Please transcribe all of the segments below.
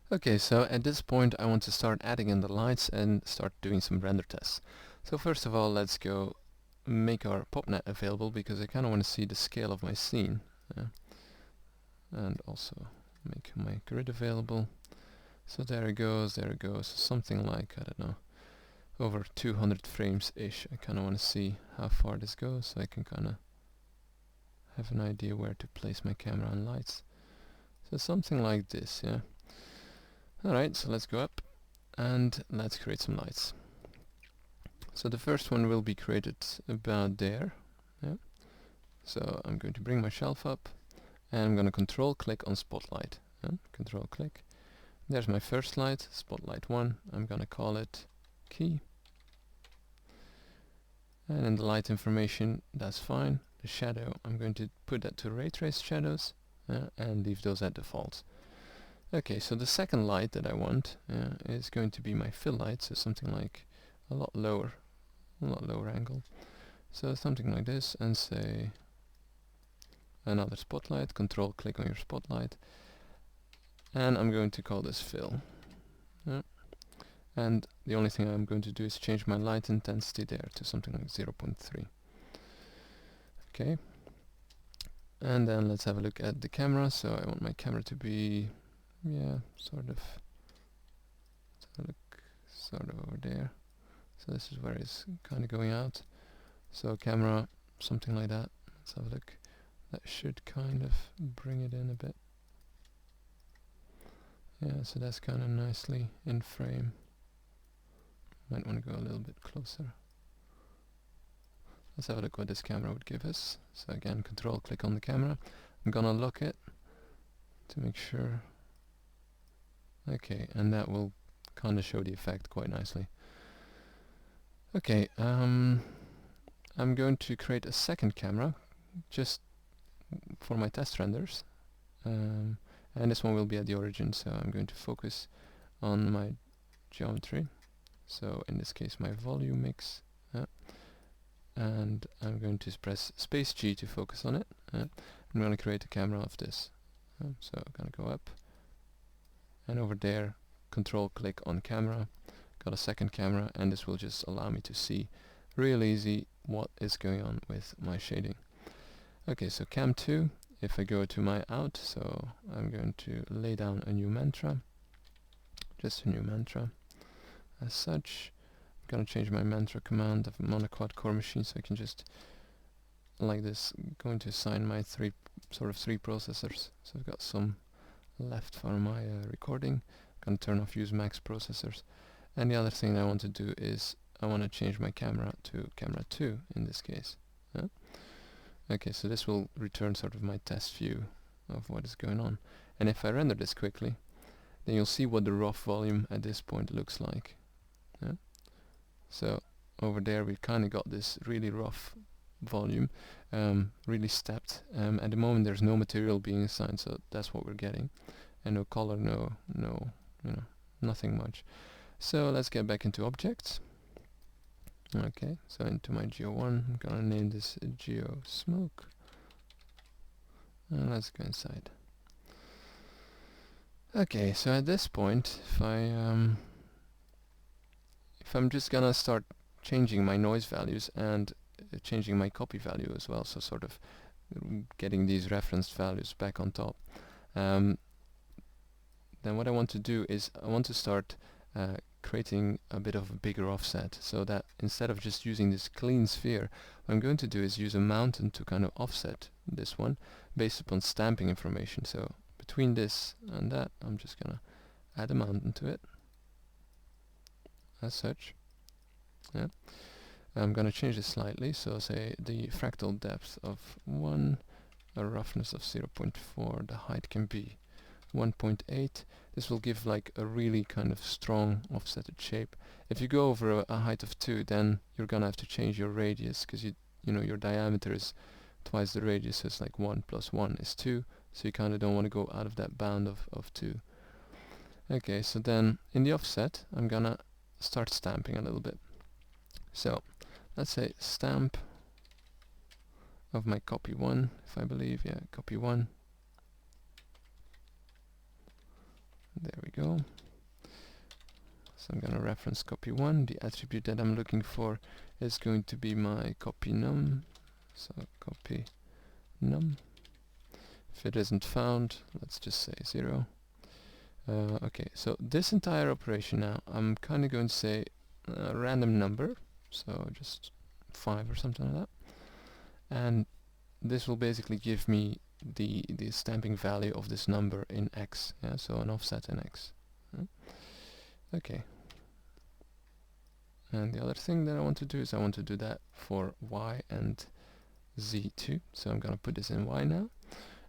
Okay, so at this point I want to start adding in the lights and start doing some render tests. So first of all, let's go make our popnet available because I kind of want to see the scale of my scene. And also make my grid available. So there it goes, there it goes. Something like, I don't know, over 200 frames-ish. I kind of want to see how far this goes so I can kind of have an idea where to place my camera and lights. So something like this, yeah. Alright, so let's go up and let's create some lights. So the first one will be created about there. Yeah. So I'm going to bring my shelf up and I'm going to control click on spotlight. Control click. There's my first light, spotlight 1. I'm going to call it key. And in the light information, that's fine. The shadow, I'm going to put that to ray trace shadows and leave those at default. Okay, so the second light that I want is going to be my fill light, so something like a lot lower angle. So something like this, and say another spotlight, control click on your spotlight, and I'm going to call this fill. And the only thing I'm going to do is change my light intensity there to something like 0.3. Okay, and then let's have a look at the camera. So I want my camera to be, yeah, sort of over there. So this is where it's kind of going out. So camera, something like that. Let's have a look. That should kind of bring it in a bit. Yeah, so that's kind of nicely in frame. Might want to go a little bit closer. Let's have a look what this camera would give us. So again, control click on the camera. I'm gonna lock it to make sure. Okay, and that will kind of show the effect quite nicely. Okay, I'm going to create a second camera just for my test renders, and this one will be at the origin, so I'm going to focus on my geometry, so in this case my volume mix, and I'm going to press space G to focus on it. I'm going to create a camera of this, so I'm going to go up, and over there control click on camera, got a second camera, and this will just allow me to see real easy what is going on with my shading. Okay, so cam 2, if I go to my out, so I'm going to lay down a new mantra, just a new mantra. As such, I'm going to change my mantra command. I'm on a quad core machine, so I can just, like this, going to assign my three processors. So I've got some left for my recording. I'm going to turn off use max processors. And the other thing I want to do is I want to change my camera to camera 2 in this case. Okay, so this will return sort of my test view of what is going on. And if I render this quickly, then you'll see what the rough volume at this point looks like. So over there we kind of got this really rough volume, really stepped. At the moment there's no material being assigned, so that's what we're getting. And no color, nothing much. So let's get back into objects. Okay, so into my Geo1, I'm gonna name this Geo Smoke. And let's go inside. Okay, so at this point, if I'm just gonna start changing my noise values and changing my copy value as well, so sort of getting these referenced values back on top, then what I want to do is I want to start creating a bit of a bigger offset, so that instead of just using this clean sphere, what I'm going to do is use a mountain to kind of offset this one based upon stamping information. So between this and that, I'm just gonna add a mountain to it as such. Yeah, I'm gonna change this slightly, so say the fractal depth of 1, a roughness of 0.4, the height can be 1.8. This will give like a really kind of strong offsetted shape. If you go over a height of 2, then you're gonna have to change your radius, because you know your diameter is twice the radius, so it's like 1 plus 1 is 2, so you kind of don't want to go out of that bound of 2. Okay, so then in the offset I'm gonna start stamping a little bit. So let's say stamp of my copy 1, if I believe, yeah, copy 1. There we go. So I'm gonna reference copy 1. The attribute that I'm looking for is going to be my copy num. So copy num. If it isn't found, let's just say 0. Okay, so this entire operation now, I'm kind of going to say a random number, so just 5 or something like that. And this will basically give me the stamping value of this number in x, yeah, so an offset in x. Okay. And the other thing that I want to do is I want to do that for y and z too. So I'm going to put this in y now.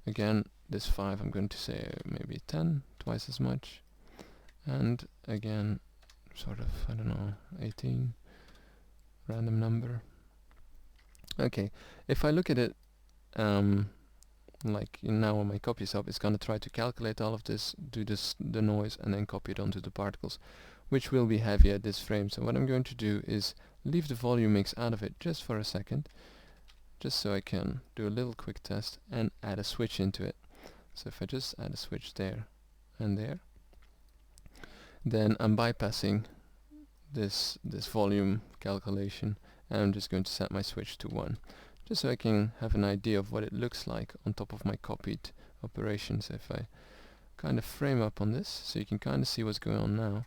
Again, this 5 I'm going to say maybe 10, twice as much. And again, sort of, I don't know, 18, random number. Okay, if I look at it like now on my copy sub, it's going to try to calculate all of this, do the noise, and then copy it onto the particles, which will be heavy at this frame. So what I'm going to do is leave the volume mix out of it just for a second, just so I can do a little quick test and add a switch into it. So if I just add a switch there and there, then I'm bypassing this volume calculation, and I'm just going to set my switch to 1, just so I can have an idea of what it looks like on top of my copied operations. If I kind of frame up on this, so you can kind of see what's going on now.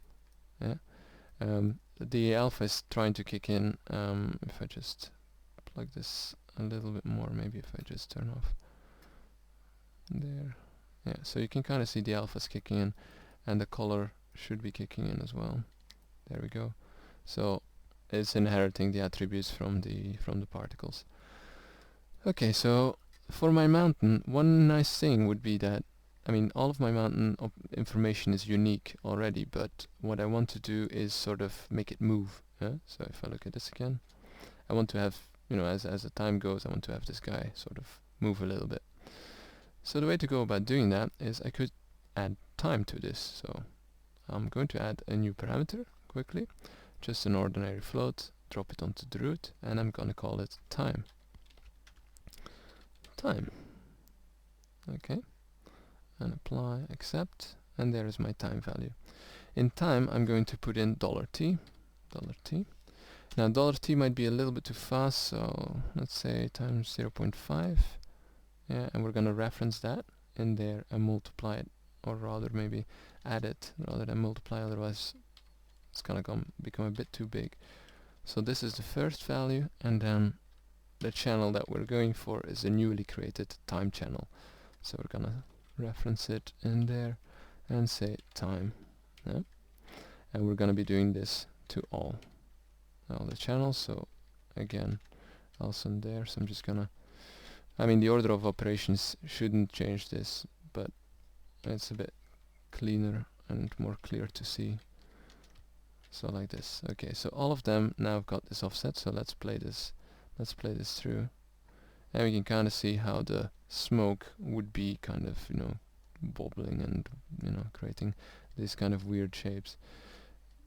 Yeah. The alpha is trying to kick in. If I just plug this a little bit more, maybe if I just turn off there. Yeah, so you can kind of see the alpha's kicking in, and the color should be kicking in as well. There we go. So it's inheriting the attributes from the particles. Okay, so for my mountain, one nice thing would be that, I mean, all of my mountain information is unique already, but what I want to do is sort of make it move. Yeah? So if I look at this again, I want to have, you know, as the time goes, I want to have this guy sort of move a little bit. So the way to go about doing that is I could add time to this. So I'm going to add a new parameter quickly, just an ordinary float, drop it onto the root, and I'm going to call it time. Okay, and apply, accept, and there is my time value. In time, I'm going to put in $t. Now $t might be a little bit too fast, so let's say times 0.5. Yeah, and we're going to reference that in there and multiply it, or rather maybe add it rather than multiply, otherwise it's going to become a bit too big. So this is the first value, and then the channel that we're going for is a newly created time channel. So we're going to reference it in there and say time. Yeah? And we're going to be doing this to all the channels. So again, also in there, so I'm just going to, I mean, the order of operations shouldn't change this, but it's a bit cleaner and more clear to see. So like this. Okay, so all of them now have got this offset, so let's play this through, and we can kind of see how the smoke would be kind of, you know, wobbling and, you know, creating these kind of weird shapes.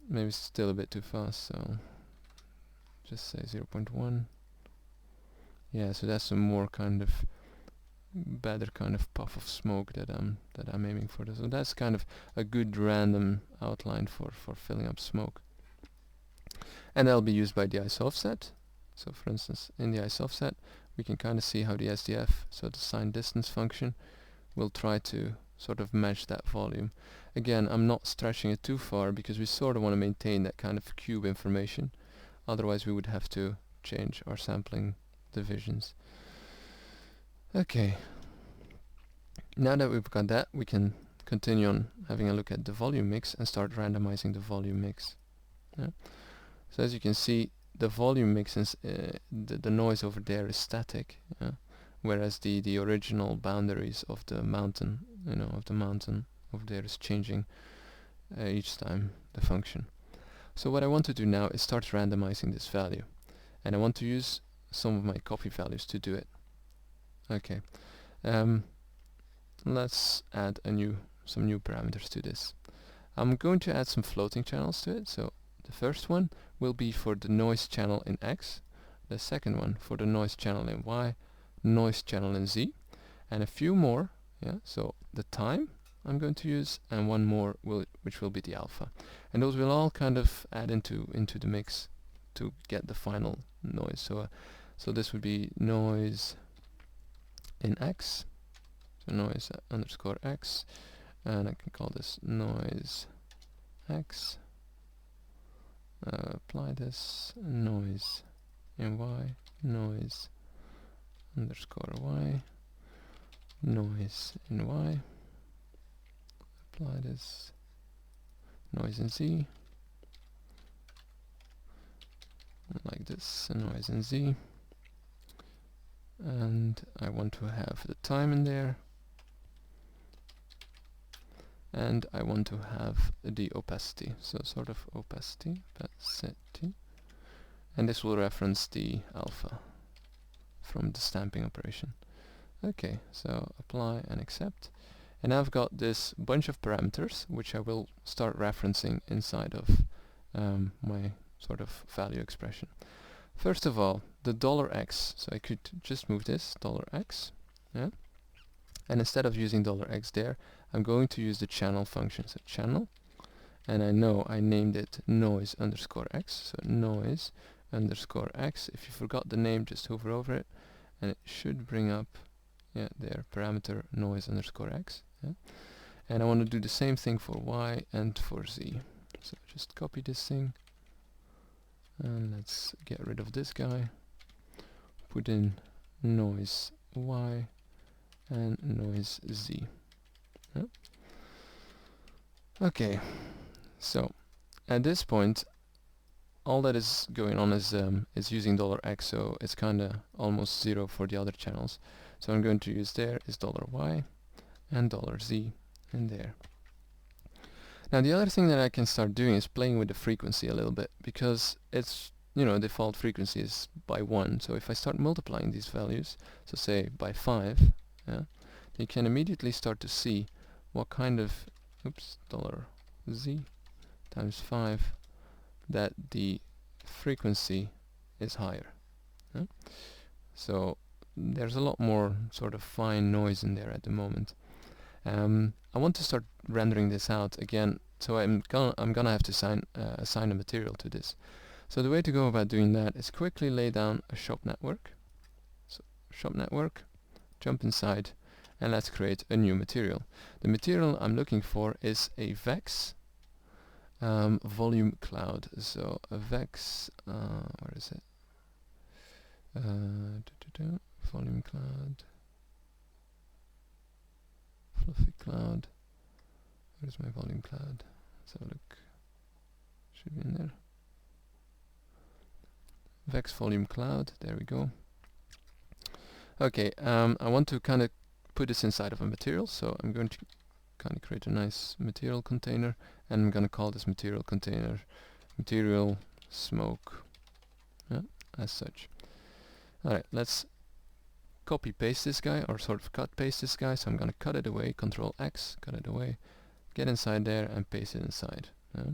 Maybe it's still a bit too fast, so just say 0.1. Yeah, so that's a more kind of better kind of puff of smoke that I'm aiming for. So that's kind of a good random outline for filling up smoke, and that'll be used by the iso offset. So for instance, in the iso offset, we can kind of see how the SDF, so the sign distance function, will try to sort of match that volume. Again, I'm not stretching it too far because we sort of want to maintain that kind of cube information. Otherwise we would have to change our sampling divisions. Okay. Now that we've got that, we can continue on having a look at the volume mix and start randomizing the volume mix. Yeah? So as you can see, the volume mix is the noise over there is static, whereas the original boundaries of the mountain, you know, of the mountain over there is changing each time the function. So what I want to do now is start randomizing this value, and I want to use some of my copy values to do it. Okay, let's add some new parameters to this. I'm going to add some floating channels to it. So the first one will be for the noise channel in X, the second one for the noise channel in Y, noise channel in Z, and a few more. Yeah, so the time I'm going to use, and one more which will be the alpha, and those will all kind of add into the mix to get the final noise. So this would be noise in X, so noise underscore X, and I can call this noise X. Apply this noise in Y, noise underscore Y, noise in Y. Apply this noise in Z, like this, noise in Z, and I want to have the time in there, and I want to have the opacity, so sort of opacity, and this will reference the alpha from the stamping operation. Okay, so apply and accept, and I've got this bunch of parameters which I will start referencing inside of my sort of value expression. First of all, the $x, so I could just move this $x, yeah, and instead of using $x there, I'm going to use the channel function, so channel, and I know I named it noise underscore X, so noise underscore X. If you forgot the name, just hover over it, and it should bring up, yeah, there, parameter noise underscore X, yeah. And I want to do the same thing for Y and for Z. So just copy this thing, and let's get rid of this guy, put in noise Y and noise Z. Yeah. Okay, so at this point all that is going on is using $x, so it's kinda almost zero for the other channels. So I'm going to use there is $y and $z in there. Now the other thing that I can start doing is playing with the frequency a little bit, because it's, you know, default frequency is by 1, so if I start multiplying these values, so say by 5, yeah, you can immediately start to see what kind of, oops, $z times 5, that the frequency is higher. Yeah? So there's a lot more sort of fine noise in there at the moment. I want to start rendering this out again, so I'm gonna have to assign a material to this. So the way to go about doing that is quickly lay down a shop network. So shop network, jump inside, and let's create a new material. The material I'm looking for is a Vex volume cloud. So a Vex, where is it? Volume cloud, fluffy cloud. Where's my volume cloud? Let's have a look. Should be in there. Vex volume cloud. There we go. Okay, I want to kind of put this inside of a material, so I'm going to kind of create a nice material container, and I'm going to call this material container material smoke, yeah, as such. Alright, let's copy paste this guy, or sort of cut paste this guy. So I'm going to cut it away, Control X, cut it away, get inside there and paste it inside. Yeah.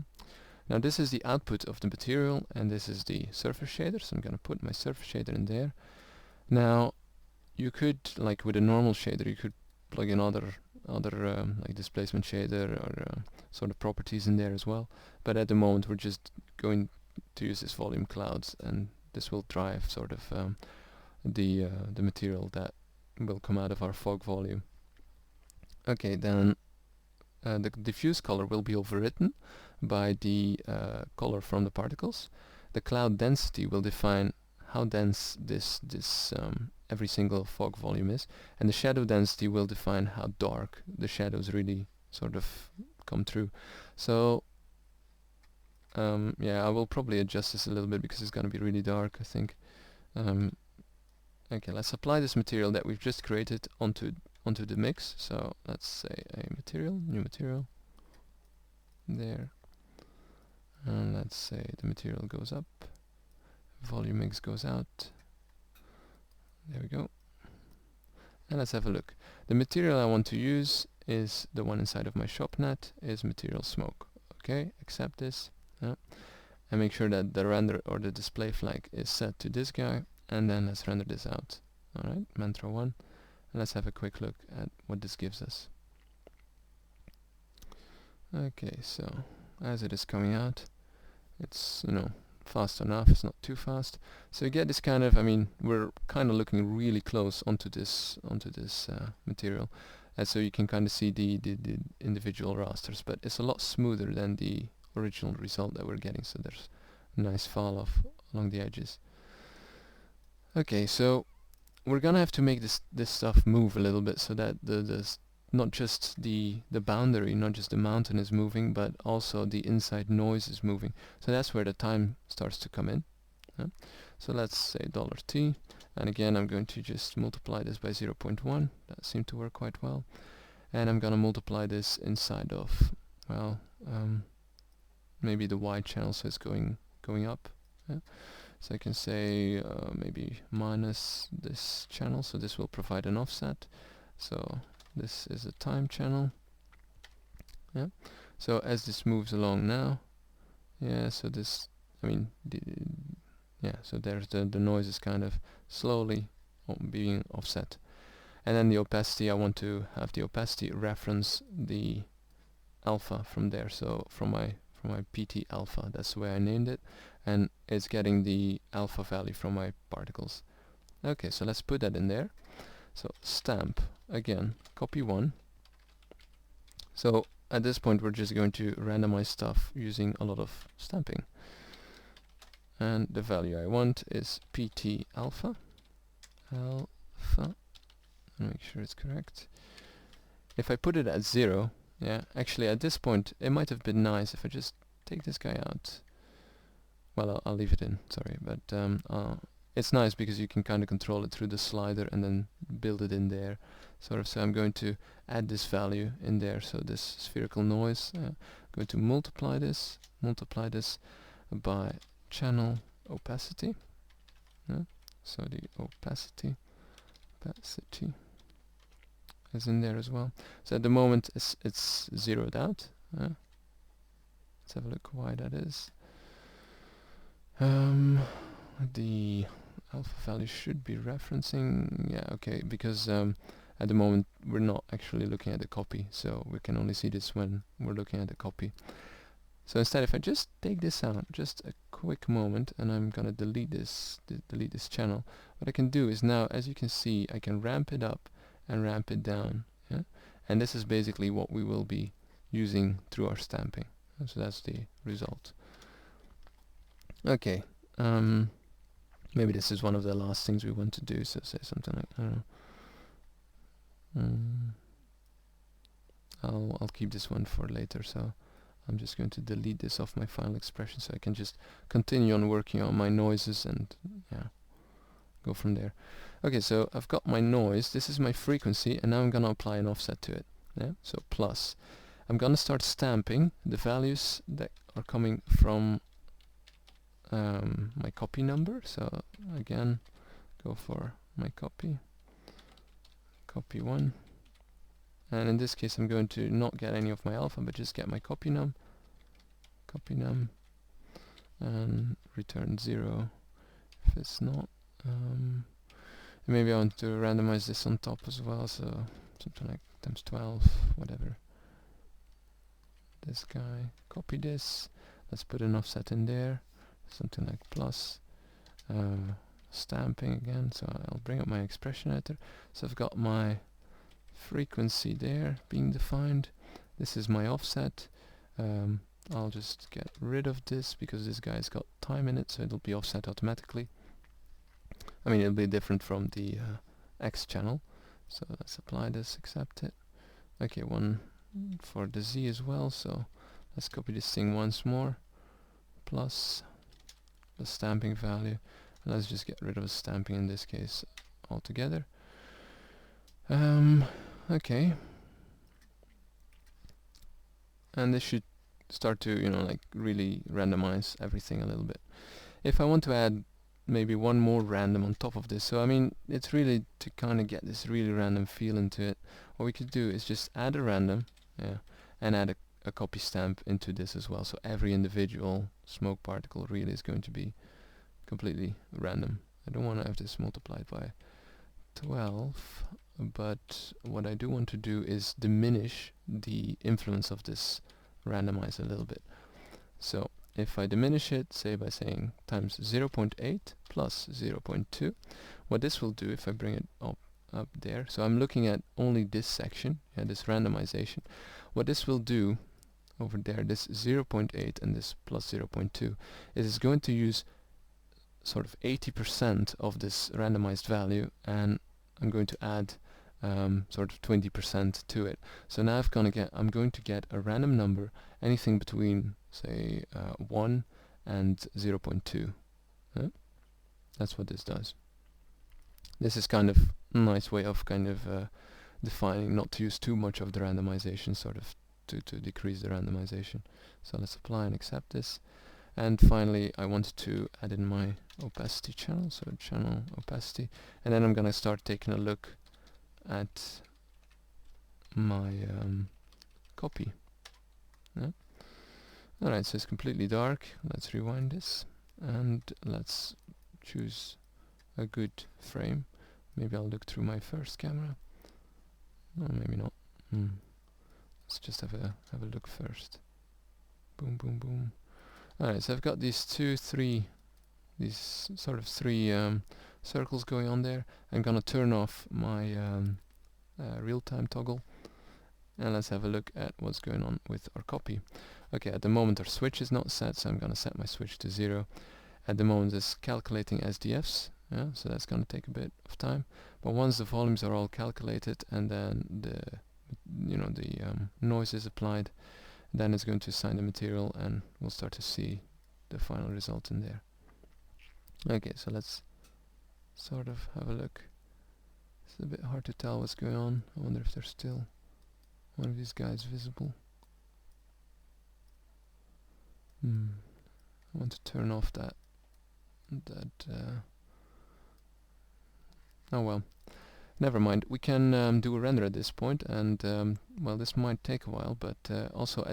Now this is the output of the material, and this is the surface shader, so I'm going to put my surface shader in there. Now you could, like with a normal shader, you could plug in other like displacement shader or sort of properties in there as well, but at the moment we're just going to use this volume clouds, and this will drive sort of the material that will come out of our fog volume. Okay, then the diffuse color will be overwritten by the color from the particles. The cloud density will define how dense this every single fog volume is, and the shadow density will define how dark the shadows really sort of come through. So yeah, I will probably adjust this a little bit because it's going to be really dark, I think. Okay, let's apply this material that we've just created onto the mix. So let's say a material, new material, there, and let's say the material goes up, volume mix goes out. There we go. And let's have a look. The material I want to use is the one inside of my shopnet, is material smoke. Okay, accept this, yeah, and make sure that the render or the display flag is set to this guy, and then let's render this out. Alright, Mantra 1, and let's have a quick look at what this gives us. Okay, so as it is coming out, it's, you know, fast enough, it's not too fast. So you get this kind of, I mean, we're kind of looking really close onto this material, and so you can kind of see the individual rasters, but it's a lot smoother than the original result that we're getting, so there's a nice fall off along the edges. Okay, so we're gonna have to make this stuff move a little bit, so that not just the boundary, not just the mountain is moving, but also the inside noise is moving. So that's where the time starts to come in. So let's say $t, and again I'm going to just multiply this by 0.1. That seemed to work quite well. And I'm gonna multiply this inside of, well, maybe the Y channel, so it's going up. So I can say maybe minus this channel, so this will provide an offset. So this is a time channel. Yeah. So as this moves along now, yeah. So this, I mean, yeah. So there's the noise is kind of slowly being offset, and then the opacity. I want to have the opacity reference the alpha from there. So from my PT alpha, that's the way I named it, and it's getting the alpha value from my particles. Okay, so let's put that in there. So stamp again, copy 1. So at this point we're just going to randomize stuff using a lot of stamping, and the value I want is PT alpha, make sure it's correct. If I put it at 0, yeah, actually at this point it might have been nice if I just take this guy out. Well, I'll leave it in, sorry, but it's nice because you can kind of control it through the slider and then build it in there, sort of. So I'm going to add this value in there, so this spherical noise. I'm going to multiply this by channel opacity. So the opacity is in there as well. So at the moment it's zeroed out. Let's have a look why that is. The alpha value should be referencing, yeah, okay, because at the moment we're not actually looking at the copy, so we can only see this when we're looking at the copy. So instead, if I just take this out, just a quick moment, and I'm gonna delete this channel, what I can do is now, as you can see, I can ramp it up and ramp it down, yeah? And this is basically what we will be using through our stamping. So that's the result. Okay, maybe this is one of the last things we want to do, so say something like, I don't know, I'll keep this one for later, so I'm just going to delete this off my final expression so I can just continue on working on my noises and, yeah, go from there. Okay, so I've got my noise, this is my frequency, and now I'm gonna apply an offset to it. Yeah, so plus. I'm gonna start stamping the values that are coming from my copy number. So again, go for my copy 1, and in this case I'm going to not get any of my alpha but just get my copy num, and return 0 if it's not. Maybe I want to randomize this on top as well, so something like times 12, whatever. This guy, copy this, let's put an offset in there, something like plus, stamping again, so I'll bring up my expression editor. So I've got my frequency there being defined, this is my offset. I'll just get rid of this because this guy's got time in it, so it'll be offset automatically. I mean, it'll be different from the X channel. So let's apply this, accept it. Okay, one for the Z as well, so let's copy this thing once more, plus the stamping value, and let's just get rid of the stamping in this case altogether. Okay, and this should start to, you know, like really randomize everything a little bit. If I want to add maybe one more random on top of this, so I mean, it's really to kind of get this really random feel into it, what we could do is just add a random, yeah, and add a copy stamp into this as well, so every individual smoke particle really is going to be completely random. I don't want to have this multiplied by 12, but what I do want to do is diminish the influence of this randomize a little bit. So if I diminish it, say by saying times 0.8 plus 0.2, what this will do if I bring it up there, so I'm looking at only this section, this randomization. What this will do over there, this 0.8 and this plus 0.2, is it's going to use sort of 80% of this randomized value, and I'm going to add sort of 20% to it. So now I'm going to get a random number, anything between say 1 and 0.2. That's what this does. This is kind of a nice way of defining not to use too much of the randomization, sort of to decrease the randomization. So let's apply and accept this. And finally, I wanted to add in my opacity channel, so channel opacity, and then I'm gonna start taking a look at my copy. Alright, so it's completely dark. Let's rewind this and let's choose a good frame. Maybe I'll look through my first camera. No, maybe not. Let's just have a look first. Boom, boom, boom. Alright, so I've got these three circles going on there. I'm gonna turn off my real-time toggle, and let's have a look at what's going on with our copy. Okay, at the moment our switch is not set, so I'm gonna set my switch to 0. At the moment it's calculating SDFs, so that's gonna take a bit of time. But once the volumes are all calculated and then the noise is applied, then it's going to assign the material, and we'll start to see the final result in there. Okay, so let's sort of have a look. It's a bit hard to tell what's going on. I wonder if there's still one of these guys visible. I want to turn off that oh well, never mind. We can do a render at this point, and well, this might take a while, but also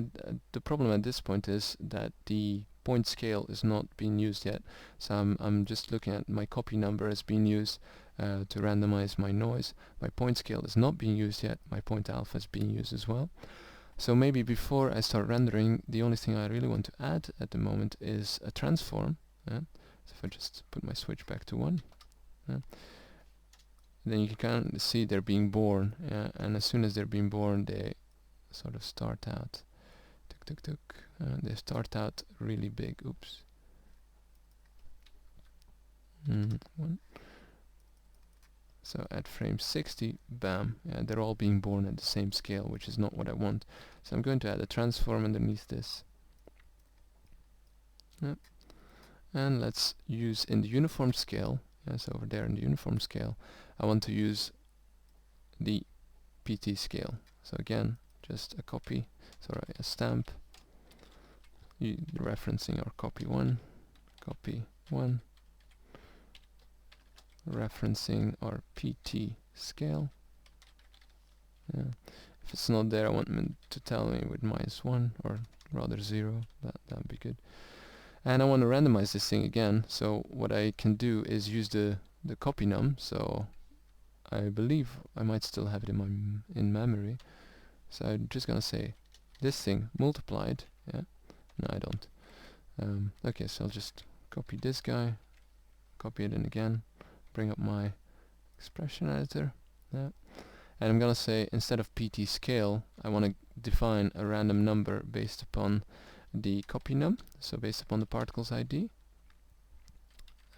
the problem at this point is that the point scale is not being used yet. So I'm just looking at my copy number as being used to randomize my noise. My point scale is not being used yet. My point alpha is being used as well. So maybe before I start rendering, the only thing I really want to add at the moment is a transform. So if I just put my switch back to 1, then you can kind of see they're being born, and as soon as they're being born, they sort of start out. Tuk tuk tuk. They start out really big. Oops. 1. So at frame 60, bam, they're all being born at the same scale, which is not what I want. So I'm going to add a transform underneath this. And let's use in the uniform scale, so over there in the uniform scale, I want to use the PT scale. So again, just a copy, sorry, a stamp, referencing our copy 1, referencing our PT scale. If it's not there, I want them to tell me with -1 or rather 0. That'd be good. And I want to randomize this thing again. So what I can do is use the copy num. So I believe I might still have it in memory. So I'm just gonna say this thing multiplied. No, I don't. Okay, so I'll just copy this guy, copy it in again, bring up my expression editor, and I'm gonna say instead of PT scale, I want to define a random number based upon the copy num, so based upon the particle's ID,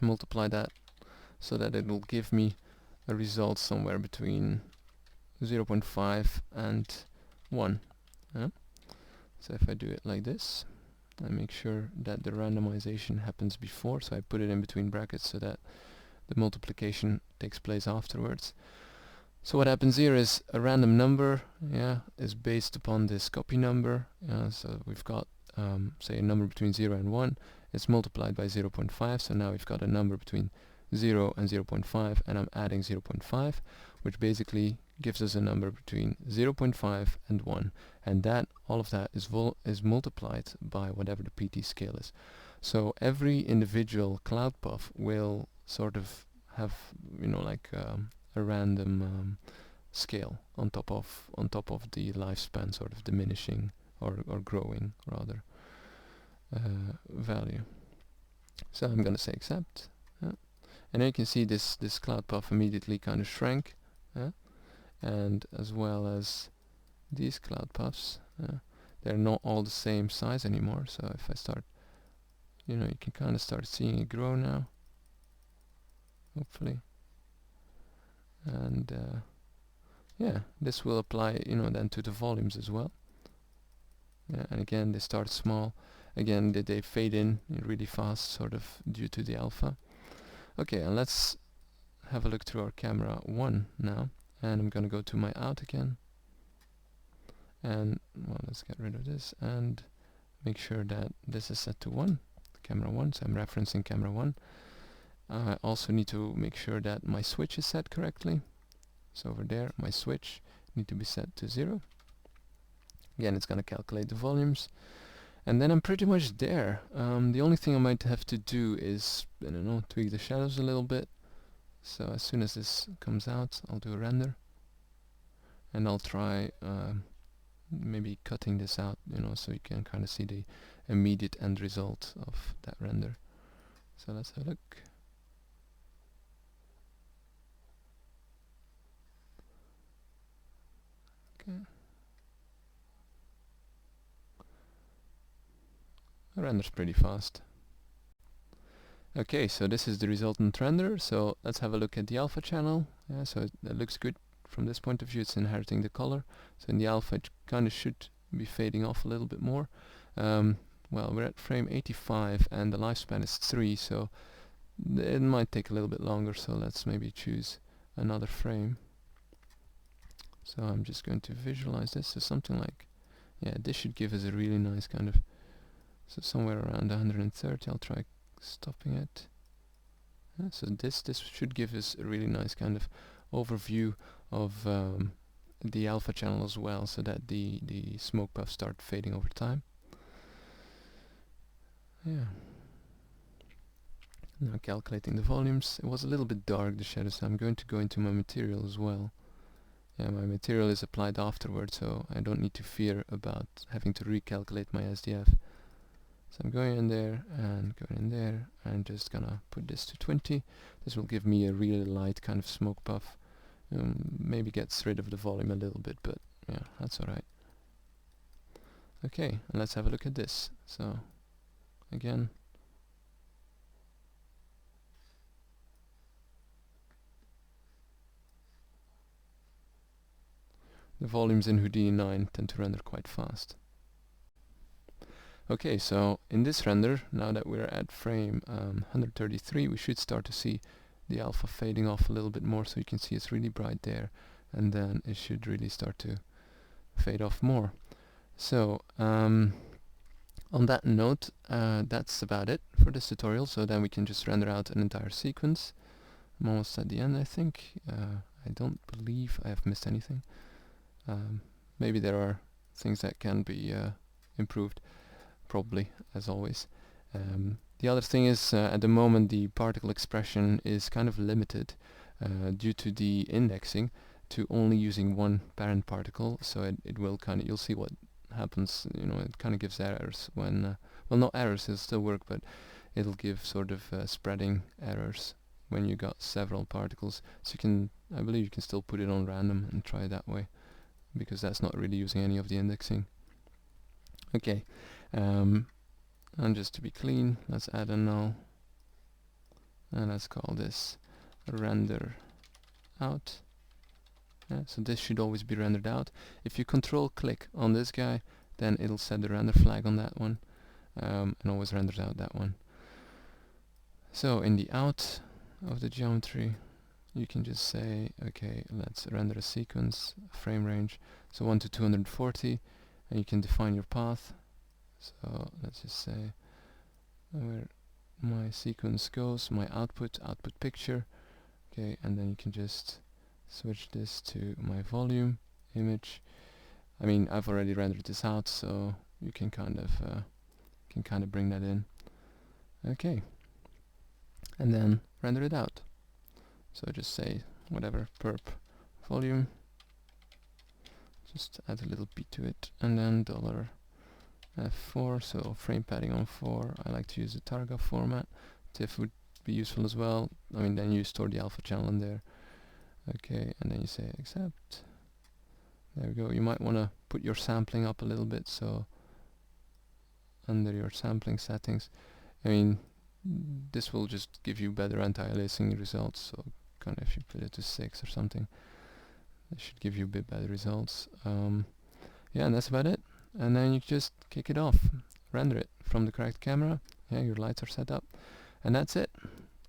and multiply that so that it will give me a result somewhere between 0.5 and 1. So if I do it like this, I make sure that the randomization happens before, so I put it in between brackets so that the multiplication takes place afterwards. So what happens here is a random number is based upon this copy number. So we've got say a number between 0 and 1. It's multiplied by 0.5, so now we've got a number between 0 and 0.5, and I'm adding 0.5, which basically gives us a number between 0.5 and 1, and all of that is multiplied by whatever the PT scale is. So every individual cloud puff will sort of have like a random scale on top of the lifespan, sort of diminishing or growing rather value. So I'm gonna say accept, and then you can see this cloud puff immediately kind of shrank, and as well as these cloud puffs, they're not all the same size anymore. So if I start, you can kind of start seeing it grow now, hopefully. And yeah, this will apply, then to the volumes as well. And again, they start small. Again, they fade in really fast, sort of due to the alpha. Okay, and let's have a look through our camera 1 now. And I'm going to go to my out again. And, well, let's get rid of this and make sure that this is set to 1, camera 1. So I'm referencing camera 1. I also need to make sure that my switch is set correctly. So over there, my switch need to be set to 0. Again, it's going to calculate the volumes. And then I'm pretty much there. The only thing I might have to do is, I don't know, tweak the shadows a little bit. So as soon as this comes out, I'll do a render. And I'll try maybe cutting this out, so you can kind of see the immediate end result of that render. So let's have a look. Okay. The render's pretty fast. Okay, so this is the resultant render. So let's have a look at the alpha channel. Yeah, so it looks good from this point of view. It's inheriting the color. So in the alpha, it kind of should be fading off a little bit more. Well, we're at frame 85 and the lifespan is 3, so it might take a little bit longer. So let's maybe choose another frame. So I'm just going to visualize this. So something like, yeah, this should give us a really nice kind of, so somewhere around 130. I'll try stopping it. So this should give us a really nice kind of overview of the alpha channel as well, so that the smoke puffs start fading over time. Yeah. Now calculating the volumes. It was a little bit dark, the shadows, so I'm going to go into my material as well. Yeah, my material is applied afterwards, so I don't need to fear about having to recalculate my SDF. So I'm going in there and going in there and just gonna put this to 20. This will give me a really light kind of smoke puff. Maybe gets rid of the volume a little bit, but yeah, that's alright. Okay, and let's have a look at this. So again, the volumes in Houdini 9 tend to render quite fast. Okay, so in this render, now that we're at frame 133, we should start to see the alpha fading off a little bit more, so you can see it's really bright there, and then it should really start to fade off more. So on that note, that's about it for this tutorial. So then we can just render out an entire sequence. I'm almost at the end, I think. I don't believe I have missed anything. Maybe there are things that can be improved, probably, as always. The other thing is, at the moment the particle expression is kind of limited due to the indexing to only using one parent particle, so it will kind of, you'll see what happens, it kind of gives errors when, well, not errors, it'll still work, but it'll give sort of spreading errors when you got several particles. So you can, I believe you can still put it on random and try it that way, because that's not really using any of the indexing. Okay, and just to be clean, let's add a null, and let's call this render out. Yeah, so this should always be rendered out. If you control click on this guy, then it'll set the render flag on that one, and always renders out that one. So in the out of the geometry, you can just say, okay, let's render a sequence, frame range, so 1 to 240, and you can define your path. So let's just say where my sequence goes, my output picture, okay, and then you can just switch this to my volume image. I mean, I've already rendered this out, so you can kind of bring that in. Okay, and then render it out. So just say whatever perp volume, just add a little beat to it, and then dollar F4, so frame padding on 4. I like to use the Targa format. TIFF would be useful as well. I mean, then you store the alpha channel in there. Okay, and then you say accept. There we go. You might want to put your sampling up a little bit, so under your sampling settings. I mean, this will just give you better anti-aliasing results, so kind of if you put it to 6 or something, it should give you a bit better results. Yeah, and that's about it. And then you just kick it off, render it from the correct camera. Yeah, your lights are set up, and that's it.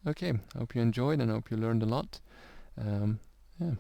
Okay, I hope you enjoyed and I hope you learned a lot. Yeah.